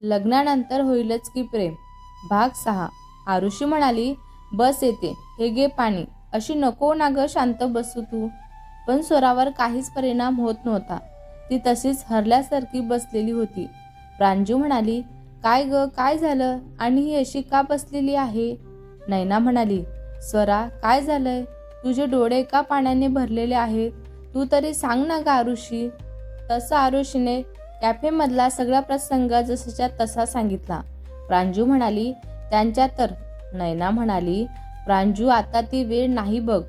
लग्नानंतर होईलच की प्रेम. भाग 6. आरुषी म्हणाली, बस येते, हे घे पाणी. अशी नको ना गं शांत बसू तू. पण स्वरावर काहीच परिणाम होत नव्हता. ती तशीच हरल्यासारखी बसलेली होती. प्रांजू म्हणाली, काय ग, काय झालं आणि ही अशी का बसलेली आहे? नैना म्हणाली, स्वरा काय झालंय? तुझे डोळे का पाण्याने भरलेले आहेत? तू तरी सांग ना ग आरुषी. तसं आरुषीने कॅफेमधला सगळा प्रसंग जसाच्या तसा सांगितला. प्रांजू म्हणाली, त्यांच्या तर. नैना म्हणाली, प्रांजू आता ती वेळ नाही बघ.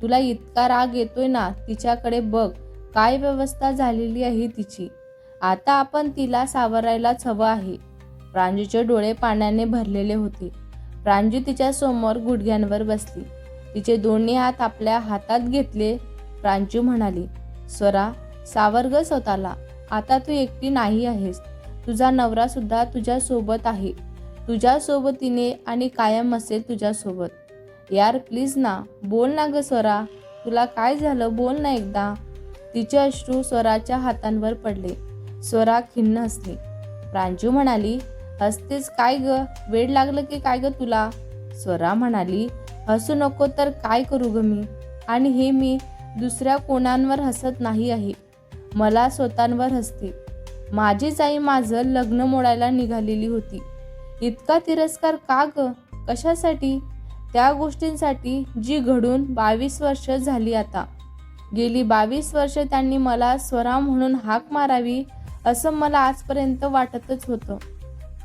तुला इतका राग येतोय ना, तिच्याकडे बघ काय व्यवस्था झालेली आहे तिची. आता आपण तिला सावरायलाच हवं आहे. प्रांजूचे डोळे पाण्याने भरलेले होते. प्रांजू तिच्या समोर गुडघ्यांवर बसली. तिचे दोन्ही हात आपल्या हातात घेतले. प्रांजू म्हणाली, स्वरा सावर ग स्वतःला. आता तू एकटी नाही आहेस. तुझा नवरा सुद्धा तुझ्या सोबत आहे. तुझ्या सोबतीने आणि कायम असेल तुझ्या सोबत. यार प्लीज ना, बोल ना ग स्वरा. तुला काय झालं, बोल ना एकदा. तिचे अश्रू स्वराच्या हातांवर पडले. स्वरा खिन्न हसली. प्रांजू म्हणाली, हसतेच काय ग, वेड लागलं की काय ग तुला? स्वरा म्हणाली, हसू नको तर काय करू ग मी? आणि हे मी दुसऱ्या कोणांवर हसत नाही आहे, मला स्वतःवर हसते. माझीच आई माझं लग्न मोडायला निघालेली होती. इतका तिरस्कार का ग? कशासाठी? त्या गोष्टींसाठी जी घडून 22 वर्ष झाली आता. गेली 22 वर्ष त्यांनी मला स्वरा म्हणून हाक मारावी असं मला आजपर्यंत वाटतच होतं.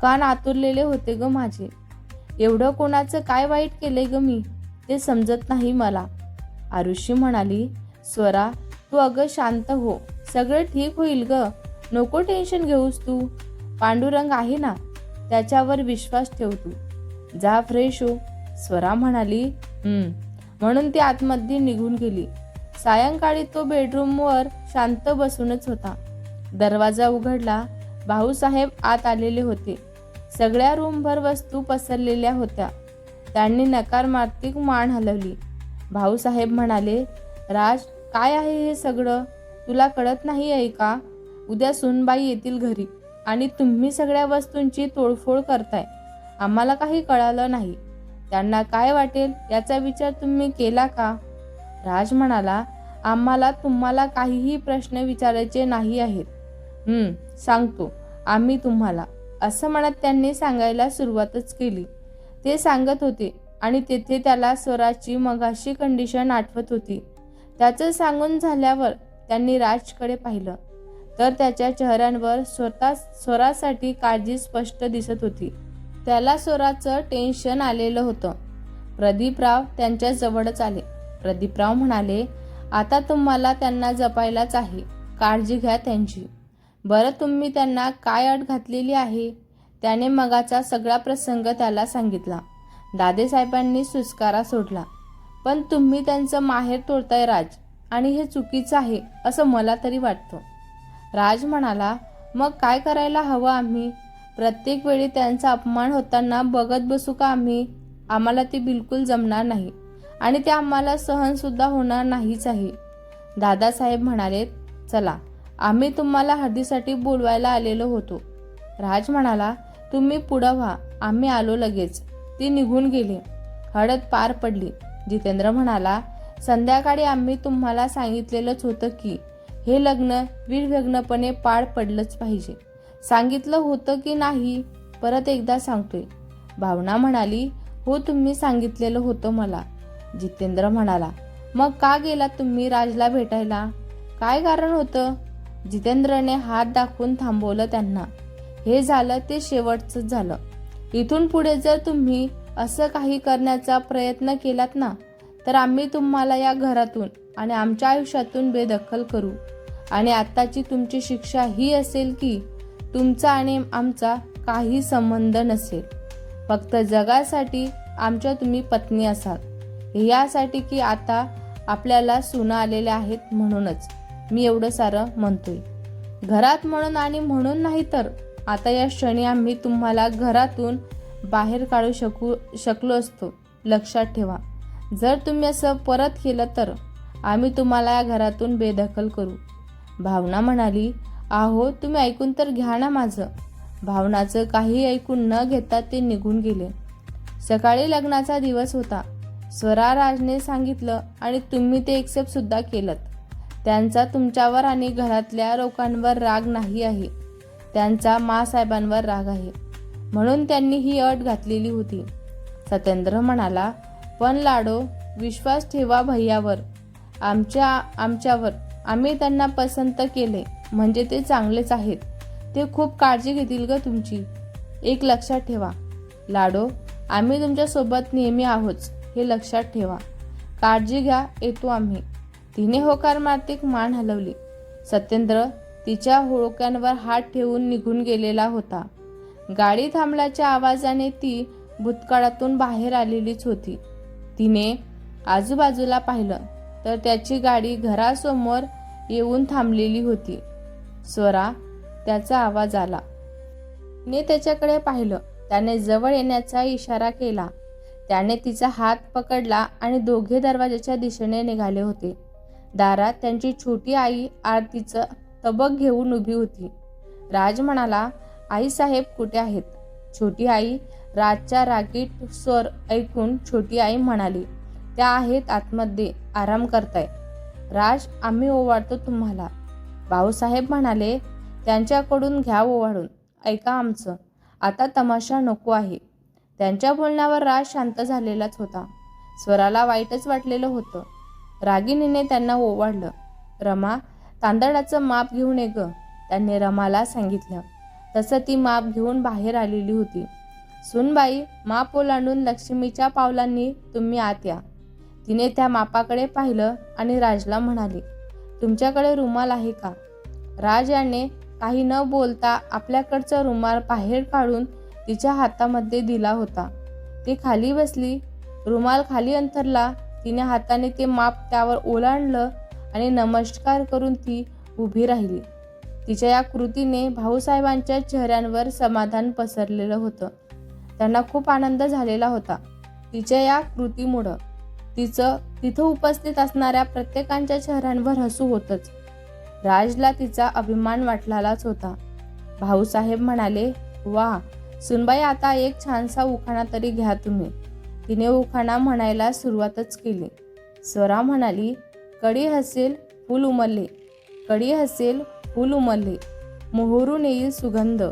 कान आतुरलेले होते ग माझे. एवढं कोणाचं काय वाईट केलंय ग मी, ते समजत नाही मला. आरुषी म्हणाली, स्वरा तू अगं शांत हो, सगळं ठीक होईल ग. नको टेन्शन घेऊस तू. पांडुरंग आहे ना, त्याच्यावर विश्वास ठेव तू. जा फ्रेश हो. स्वरा म्हणाली, म्हणून ती आतमध्ये निघून गेली. सायंकाळी तो बेडरूमवर शांत बसूनच होता. दरवाजा उघडला. भाऊसाहेब आत आलेले होते. सगळ्या रूमभर वस्तू पसरलेल्या होत्या. त्यांनी नकारमार्थिक मान हलवली. भाऊसाहेब म्हणाले, राज काय आहे हे सगळं? तुला कळत नाही आहे का? उद्या सुनबाई येतील घरी आणि तुम्ही सगळ्या वस्तूंची तोडफोड करताय. आम्हाला काही कळालं नाही. त्यांना काय वाटेल याचा विचार तुम्ही केला का? राज म्हणाला, आम्हाला तुम्हाला काहीही प्रश्न विचारायचे नाही आहेत. सांगतो आम्ही तुम्हाला, असं म्हणत त्यांनी सांगायला सुरुवातच केली. ते सांगत होते आणि तेथे त्याला स्वराची मगाशी कंडिशन आठवत होती. त्याचं सांगून झाल्यावर त्यांनी राजकडे पाहिलं तर त्याच्या चेहऱ्यावर स्वरासाठी काळजी स्पष्ट दिसत होती. त्याला स्वराचं टेन्शन आलेलं होतं. प्रदीपराव त्यांच्या जवळच आले. प्रदीपराव म्हणाले, आता तुम्हाला त्यांना जपायलाच आहे, काळजी घ्या त्यांची. बरं तुम्ही त्यांना काय अट घातलेली आहे? त्याने मगाचा सगळा प्रसंग त्याला सांगितला. दादेसाहेबांनी सुस्कारा सोडला. पण तुम्ही त्यांचं माहेर तोडताय राज, आणि हे चुकीचं आहे असं मला तरी वाटतं. राज म्हणाला, मग काय करायला हवं आम्ही? प्रत्येक वेळी त्यांचा अपमान होताना बघत बसू का आम्ही? आम्हाला ते बिलकुल जमणार नाही आणि ते आम्हाला सहन सुद्धा होणार नाहीच आहे. दादासाहेब म्हणाले, चला आम्ही तुम्हाला हळदीसाठी बोलवायला आलेलो होतो. राज म्हणाला, तुम्ही पुढं व्हा, आम्ही आलो लगेच. ती निघून गेली. हळद पार पडली. जितेंद्र म्हणाला, संध्याकाळी आम्ही तुम्हाला सांगितलेलंच होतं की हे लग्न निर्विघ्नपणे पार पडलंच पाहिजे. सांगितलं होतं की नाही? परत एकदा सांगतोय. भावना म्हणाली, हो तुम्ही सांगितलेलं होतं मला. जितेंद्र म्हणाला, मग का गेला तुम्ही राजला भेटायला? काय कारण होतं? जितेंद्रने हात दाखवून थांबवलं त्यांना. हे झालं ते शेवटचं झालं. इथून पुढे जर तुम्ही असं काही करण्याचा प्रयत्न केलात ना, तर आम्ही तुम्हाला या घरातून आणि आमच्या आयुष्यातून बेदखल करू. आणि आत्ताची तुमची शिक्षा ही असेल की तुमचा आणि आमचा काही संबंध नसेल. फक्त जगासाठी आमच्या तुम्ही पत्नी असाल. यासाठी की आता आपल्याला सुना आलेल्या आहेत म्हणूनच मी एवढं सारं म्हणतोय. घरात म्हणून आणि म्हणून नाही तर आता या क्षणी आम्ही तुम्हाला घरातून बाहेर काढू शकलो असतो. लक्षात ठेवा, जर तुम्ही असं परत केलं तर आम्ही तुम्हाला या घरातून बेदखल करू. भावना म्हणाली, आहो तुम्ही ऐकून तर घ्या ना माझं. भावनाचं काही ऐकून न घेता ते निघून गेले. सकाळी लग्नाचा दिवस होता. स्वरा राजने सांगितलं आणि तुम्ही ते एक्सेप्ट सुद्धा केलं. त्यांचा तुमच्यावर आणि घरातल्या लोकांवर राग नाही आहे, त्यांचा मासाहेबांवर राग आहे, म्हणून त्यांनी ही अट घातलेली होती. सत्येंद्र म्हणाला, पण लाडो, विश्वास ठेवा भैयावर, आमच्यावर. आम्ही त्यांना पसंत केले म्हणजे ते चांगलेच आहेत. ते खूप काळजी घेतील ग तुमची. एक लक्षात ठेवा लाडो, आम्ही तुमच्यासोबत नेहमी आहोत हे लक्षात ठेवा. काळजी घ्या, येतो आम्ही. तिने होकार मारतीक मान हलवली. सत्येंद्र तिच्या डोक्यावर हात ठेवून निघून गेलेला होता. गाडी थांबल्याच्या आवाजाने ती भूतकाळातून बाहेर आलेलीच होती. तिने आजूबाजूला पाहिलं तर त्याची गाडी घरासमोर येऊन थांबलेली होती. स्वरा, त्याचा आवाज आला. तिने त्याच्याकडे पाहिलं. त्याने जवळ येण्याचा इशारा केला. त्याने तिचा हात पकडला आणि दोघे दरवाजाच्या दिशेने निघाले होते. दारात त्यांची छोटी आई आरतीचं तबक घेऊन उभी होती. राज म्हणाला, आईसाहेब कुठे आहेत? छोटी आई राजच्या रागीट स्वर ऐकून छोटी आई म्हणाली, त्या आहेत आतमध्ये, आराम करताय. राज, आम्ही ओवाळतो तुम्हाला. भाऊसाहेब म्हणाले, त्यांच्याकडून घ्या ओवाळून. ऐका आमचं, आता तमाशा नको आहे. त्यांच्या बोलण्यावर राज शांत झालेलाच होता. स्वराला वाईटच वाटलेलं होतं. रागिणीने त्यांना ओवाळलं. रमा, तांदळाचं माप घेऊन ये ग, त्यांनी रमाला सांगितलं. तसं ती माप घेऊन बाहेर आलेली होती. सुनबाई, माप ओलांडून लक्ष्मीच्या पावलांनी तुम्ही आत या. तिने त्या मापाकडे पाहिलं आणि राजला म्हणाली, तुमच्याकडे रुमाल आहे का? राज याने काही न बोलता आपल्याकडचा रुमाल बाहेर काढून तिच्या हातामध्ये दिला होता. ती खाली बसली. रुमाल खाली अंथरला. तिने हाताने ते माप त्यावर ओलांडलं आणि नमस्कार करून ती उभी राहिली. तिच्या या कृतीने भाऊसाहेबांच्या चेहऱ्यांवर समाधान पसरलेलं होतं. त्यांना खूप आनंद झालेला होता तिच्या या कृतीमुळं. तिथं उपस्थित असणाऱ्या प्रत्येकाच्या चेहऱ्यांवर हसू होतंच. राजला तिचा अभिमान वाटलाच होता. भाऊसाहेब म्हणाले, वा सुनबाई, आता एक छानसा उखाणा तरी घ्या तुम्ही. तिने उखाणा म्हणायला सुरुवातच केली. स्वरा म्हणाली, कडी हसेल फुल उमलले, कडी हसेल फुल उमलले, मोहरून येईल सुगंध.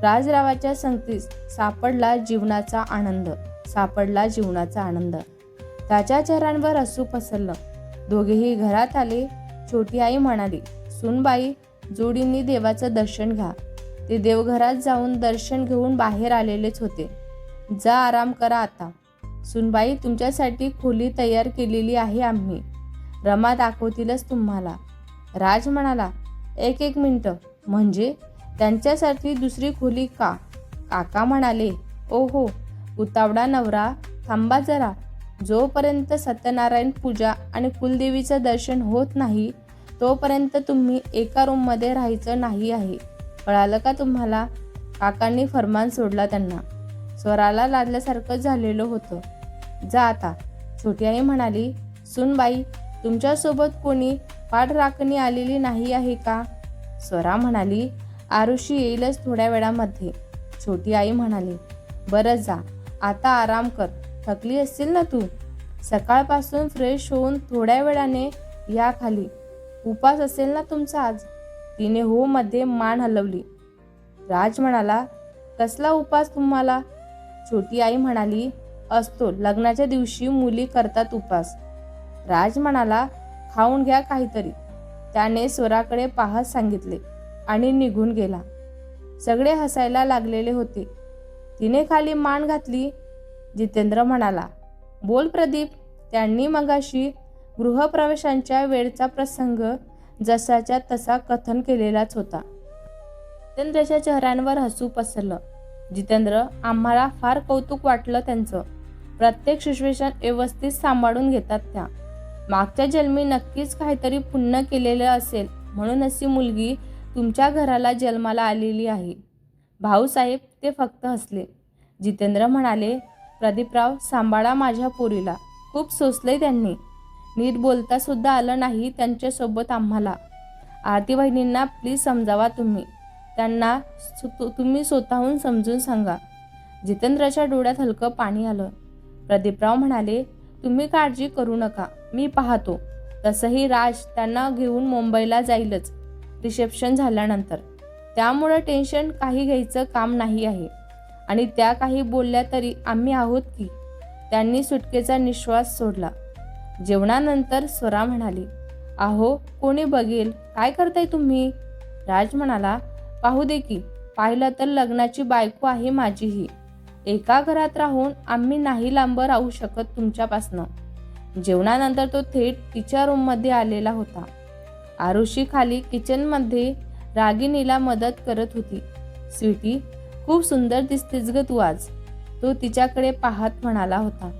राजरावाच्या संगतीत सापडला जीवनाचा आनंद, सापडला जीवनाचा आनंद. त्याच्या चेहऱ्यांवर हसू पसरलं. दोघेही घरात आले. छोटी आई म्हणाली, सुनबाई, जोडींनी देवाचं दर्शन घ्या. ते देवघरात जाऊन दर्शन घेऊन बाहेर आलेलेच होते. जा, आराम करा आता. सुनबाई, तुमच्यासाठी खोली तयार केलेली आहे आम्ही. रमा दाखवतीलच तुम्हाला. राज म्हणाला, एक मिनिटं, म्हणजे त्यांच्यासाठी दुसरी खोली का? काका म्हणाले, ओहो उतावळा नवरा, थांबा जरा. जोपर्यंत सत्यनारायण पूजा आणि कुलदेवीचं दर्शन होत नाही तोपर्यंत तुम्ही एका रूममध्ये राहायचं नाही आहे, कळालं का तुम्हाला? काकांनी फरमान सोडला त्यांना. स्वराला लादल्यासारखं झालेलं होतं. जा आता. छोटी आई म्हणाली, सुनबाई, तुमच्यासोबत कोणी पाठराखणी आलेली नाही आहे का? स्वरा म्हणाली, आरुषी येईलच थोड्या वेळामध्ये. छोटी आई म्हणाली, बरं जा, आता आराम कर. थकली असतील ना तू? सकाळपासून फ्रेश होऊन थोड्या वेळाने या खाली. उपास असेल ना तुमचा आज? तिने हो मध्ये मान हलवली. राज म्हणाला, कसला उपास तुम्हाला? छोटी आई म्हणाली, असतो, लग्नाच्या दिवशी मुली करतात उपास. राज म्हणाला, खाऊन घ्या काहीतरी. त्याने स्वराकडे पाहत सांगितले आणि निघून गेला. सगळे हसायला लागलेले होते. तिने खाली मान घातली. जितेंद्र म्हणाला, बोल प्रदीप. त्यांनी मगाशी गृहप्रवेशांच्या वेळचा प्रसंग जसाच्या तसा कथन केलेलाच होता. जितेंद्रच्या चेहऱ्यांवर हसू पसरलं. जितेंद्र, आम्हाला फार कौतुक वाटलं त्यांचं. प्रत्येक सिच्युएशन व्यवस्थित सांभाळून घेतात त्या. मागच्या जन्मी नक्कीच काहीतरी पुण्य केलेलं असेल म्हणून अशी मुलगी तुमच्या घराला जन्माला आलेली आहे. भाऊसाहेब ते फक्त हसले. जितेंद्र म्हणाले, प्रदीपराव, सांभाळा माझ्या पोरीला. खूप सोसलंय त्यांनी. नीट बोलता सुद्धा आलं नाही त्यांच्यासोबत आम्हाला. आरती वहिनींना प्लीज समजावा तुम्ही. त्यांना तुम्ही स्वतःहून समजून सांगा. जितेंद्रच्या डोळ्यात हलकं पाणी आलं. प्रदीपराव म्हणाले, तुम्ही काळजी करू नका, मी पाहतो. तसंही राज त्यांना घेऊन मुंबईला जाईलच रिसेप्शन झाल्यानंतर. त्यामुळं टेन्शन काही घ्यायचं काम नाही आहे. आणि त्या काही बोलल्या तरी आम्ही आहोत की. त्यांनी सुटकेचा निश्वास सोडला. जेवणानंतर स्वरा म्हणाली, अहो कोणी बघेल, काय करताय तुम्ही? राज म्हणाला, पाहू दे की, पाहिलं तर लग्नाची बायको आहे माझीही. एका घरात राहून आम्ही नाही लांब राहू शकत तुमच्यापासनं. जेवणानंतर तो थेट तिच्या रूममध्ये आलेला होता. आरुषी खाली किचनमध्ये रागिणीला मदत करत होती. स्वीटी, खूप सुंदर दिसतेस ग तू आज, तो तिच्याकडे पाहत म्हणाला होता.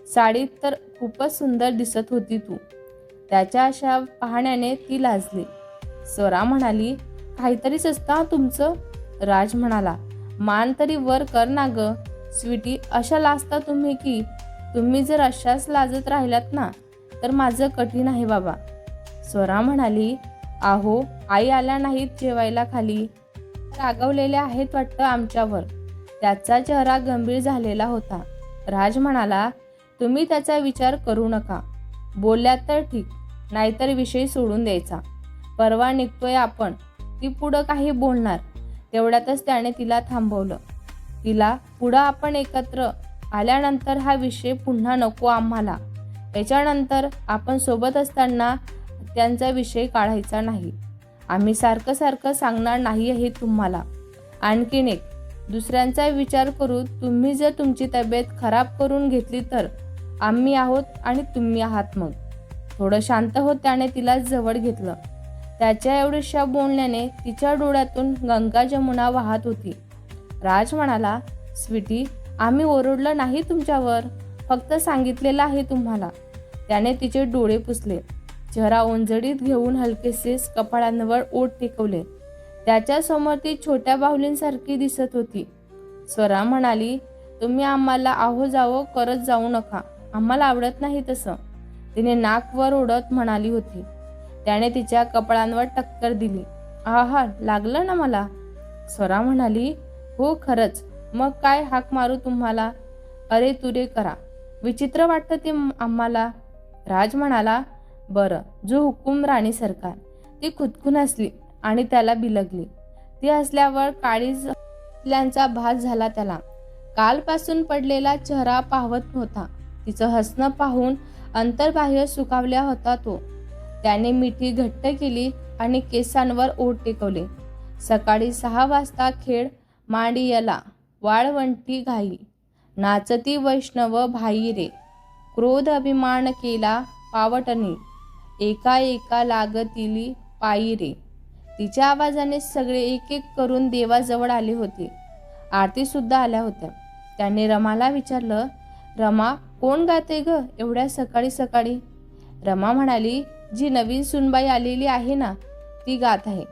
साडीत तर खूपच सुंदर दिसत होती तू. त्याच्या अशा पाहण्याने ती लाजली. स्वरा म्हणाली, काहीतरीच असतं तुमचं. राज म्हणाला, मान तरी वर कर ना ग स्वीटी, अशा लाजता तुम्ही की. तुम्ही जर अशाच लाजत राहिलात ना तर माझं कठीण आहे बाबा. स्वरा म्हणाली, अहो आई आल्या नाहीत जेवायला खाली, रागवलेल्या आहेत वाटतं आमच्यावर. त्याचा चेहरा गंभीर झालेला होता. राज म्हणाला, तुम्ही त्याचा विचार करू नका. बोलल्यात तर ठीक, नाहीतर विषय सोडून द्यायचा. परवा निघतोय आपण. ती पुढं काही बोलणार तेवढ्यातच त्याने तिला थांबवलं. तिला पुढं आपण एकत्र आल्यानंतर हा विषय पुन्हा नको आम्हाला. त्याच्यानंतर आपण सोबत असताना त्यांचा विषय काढायचा नाही. आम्ही सारखं सारखं सांगणार नाही आहे तुम्हाला. आणखीन एक, दुसऱ्यांचा विचार करून तुम्ही जर तुमची तब्येत खराब करून घेतली तर आम्ही आहोत आणि तुम्ही आहात. मग थोडं शांत होत त्याने तिला जवळ घेतलं. त्याच्या एवढ्याशा बोलण्याने तिच्या डोळ्यातून गंगा जमुना वाहत होती. राज म्हणाला, स्वीटी, आम्ही ओरडलं नाही तुमच्यावर, फक्त सांगितलेलं आहे तुम्हाला. त्याने तिचे डोळे पुसले. चेहरा ओंजळीत घेऊन हलकेसे कपाळांवर ओठ टेकवले. त्याच्यासमोर ती छोट्या बाहुलींसारखी दिसत होती. स्वरा म्हणाली, तुम्ही आम्हाला आहो जावं करत जाऊ नका, आम्हाला आवडत नाही तसं. तिने नाक वर ओढत म्हणाली होती. त्याने तिच्या कपाळांवर टक्कर दिली. आहा, लागलं ना मला? स्वरा म्हणाली, हो खरंच. मग काय हाक मारू तुम्हाला? अरे तुरे करा, विचित्र वाटतं ते आम्हाला. राज म्हणाला, बरं, जो हुकूम राणी सरकार. ती खुदकून हसली आणि त्याला बिलगली. ती हसल्यावर काळीजल्यांचा भास झाला त्याला. कालपासून पडलेला चेहरा पाहत नव्हता. तिचं हसणं पाहून अंतर्बाह्य सुखावला होता तो. त्याने मिठी घट्ट केली आणि केसांवर ओठ टेकवले. सकाळी 6 वाजता खेळ मांडियला वाळवंटी घाई. नाचती वैष्णव भाई रे, क्रोध अभिमान केला पावटणी. एका एका लागतिली पायी रे. तिच्या आवाजाने सगळे एक एक करून देवाजवळ आले होते. आरती सुद्धा आल्या होत्या. त्याने रमाला विचारलं, रमा, कोण गाते ग एवढ्या सकाळी सकाळी? रमा म्हणाली, जी नवीन सुनबाई आलेली आहे ना ती गात आहे.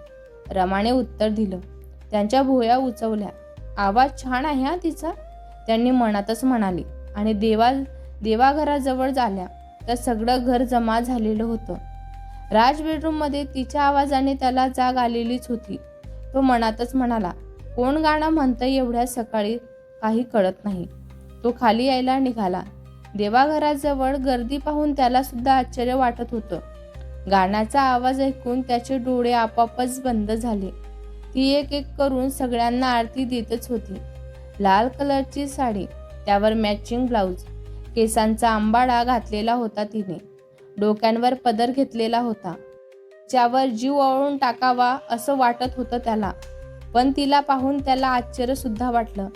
रमाने उत्तर दिलं. त्यांच्या भुवया उचवल्या. आवाज छान आहे हा तिचा, त्यांनी मनातच म्हणाली. आणि देवाघराजवळ झाल्या तर सगळं घर जमा झालेलं होतं. राज बेडरूममध्ये तिच्या आवाजाने त्याला जाग आलेलीच होती. तो मनातच म्हणाला, कोण गाणं म्हणतंय एवढ्या सकाळी, काही कळत नाही. तो खाली यायला निघाला. देवाघराजवळ गर्दी पाहून त्याला सुद्धा आश्चर्य वाटत होतं. गाण्याचा आवाज ऐकून त्याचे डोळे आपोआपच बंद झाले. ती एक एक करून सगळ्यांना आरती देतच होती. लाल कलरची साडी, त्यावर मॅचिंग ब्लाऊज, केसांचा आंबाडा घातलेला होता तिने. डोक्यांवर पदर घेतलेला होता. ज्यावर जीव ओवाळून टाकावा असं वाटत होतं त्याला. पण तिला पाहून त्याला आश्चर्य सुद्धा वाटलं.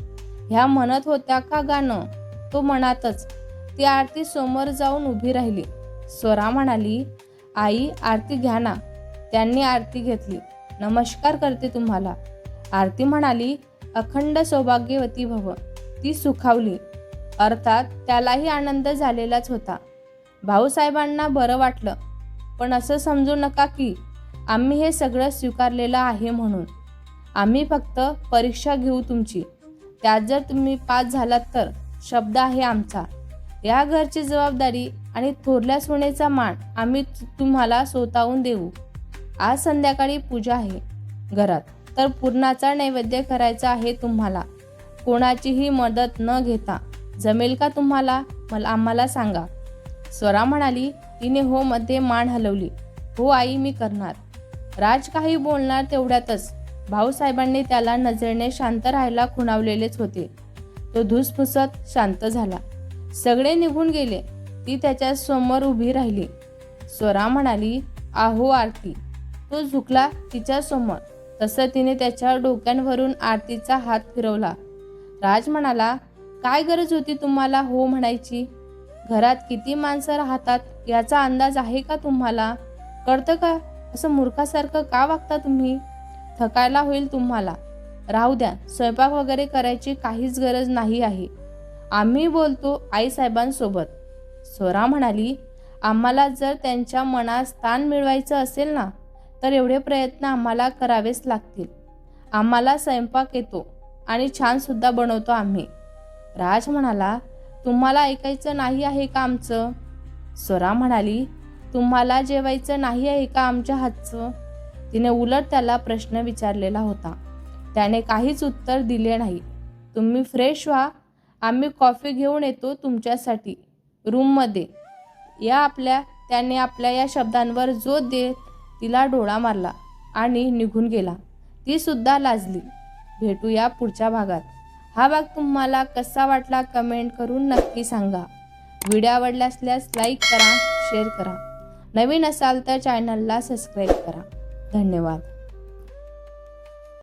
ह्या म्हणत होत्या का गाणं? तो मनातच. ती आरती समोर जाऊन उभी राहिली. स्वरा म्हणाली, आई आरती घ्या ना. त्यांनी आरती घेतली. नमस्कार करते तुम्हाला. आरती म्हणाली, अखंड सौभाग्यवती भव. ती सुखावली. अर्थात त्यालाही आनंद झालेलाच होता. भाऊसाहेबांना बरं वाटलं. पण असं समजू नका की आम्ही हे सगळं स्वीकारलेलं आहे म्हणून. आम्ही फक्त परीक्षा घेऊ तुमची. त्यात जर तुम्ही पास झालात तर शब्द आहे आमचा. या घरची जबाबदारी आणि थोरल्या सुनेचा मान आम्ही तुम्हाला स्वतःहून देऊ. आज संध्याकाळी पूजा आहे घरात, तर पुरणाचा नैवेद्य करायचा आहे तुम्हाला. कोणाचीही मदत न घेता जमेल का तुम्हाला? आम्हाला सांगा. स्वरा म्हणाली. तिने हो मध्ये मान हलवली. हो आई, मी करणार. राज काही बोलणार तेवढ्यातच भाऊसाहेबांनी त्याला नजरेने शांत राहायला खुणावलेलेच होते. तो धुसफुसत शांत झाला. सगळे निघून गेले. ती त्याच्या समोर उभी राहिली. स्वरा म्हणाली, आहो आरती. तो झुकला तिच्या समोर. तसं तिने त्याच्या डोक्यांवरून आरतीचा हात फिरवला. राज म्हणाला, काय गरज होती तुम्हाला हो म्हणायची? घरात किती माणसं राहतात याचा अंदाज आहे का तुम्हाला? कळतं का? असं मूर्खासारखं का वागता तुम्ही? थकायला होईल तुम्हाला. राहू द्या, स्वयंपाक वगैरे करायची काहीच गरज नाही आहे. आम्ही बोलतो आईसाहेबांसोबत. स्वरा म्हणाली, आम्हाला जर त्यांच्या मनात स्थान मिळवायचं असेल ना, तर एवढे प्रयत्न आम्हाला करावेच लागतील. आम्हाला स्वयंपाक येतो आणि छान सुद्धा बनवतो आम्ही. राज म्हणाला, तुम्हाला ऐकायचं नाही आहे का आमचं? स्वरा म्हणाली, तुम्हाला जेवायचं नाही आहे का आमच्या हातचं? तिने उलट त्याला प्रश्न विचारलेला होता. त्याने काहीच उत्तर दिले नाही. तुम्ही फ्रेश व्हा, आम्ही कॉफी घेऊन येतो तुमच्यासाठी रूममध्ये या. त्याने आपल्या या शब्दांवर जोर देत तिला डोळा मारला आणि निघून गेला. ती सुद्धा लाजली. भेटूया पुढच्या भागात. हा भाग तुम्हाला कसा वाटला कमेंट करून नक्की सांगा. व्हिडिओ आवडला असल्यास लाईक करा, शेअर करा. नवीन असाल तर चॅनलला सबस्क्राईब करा. धन्यवाद.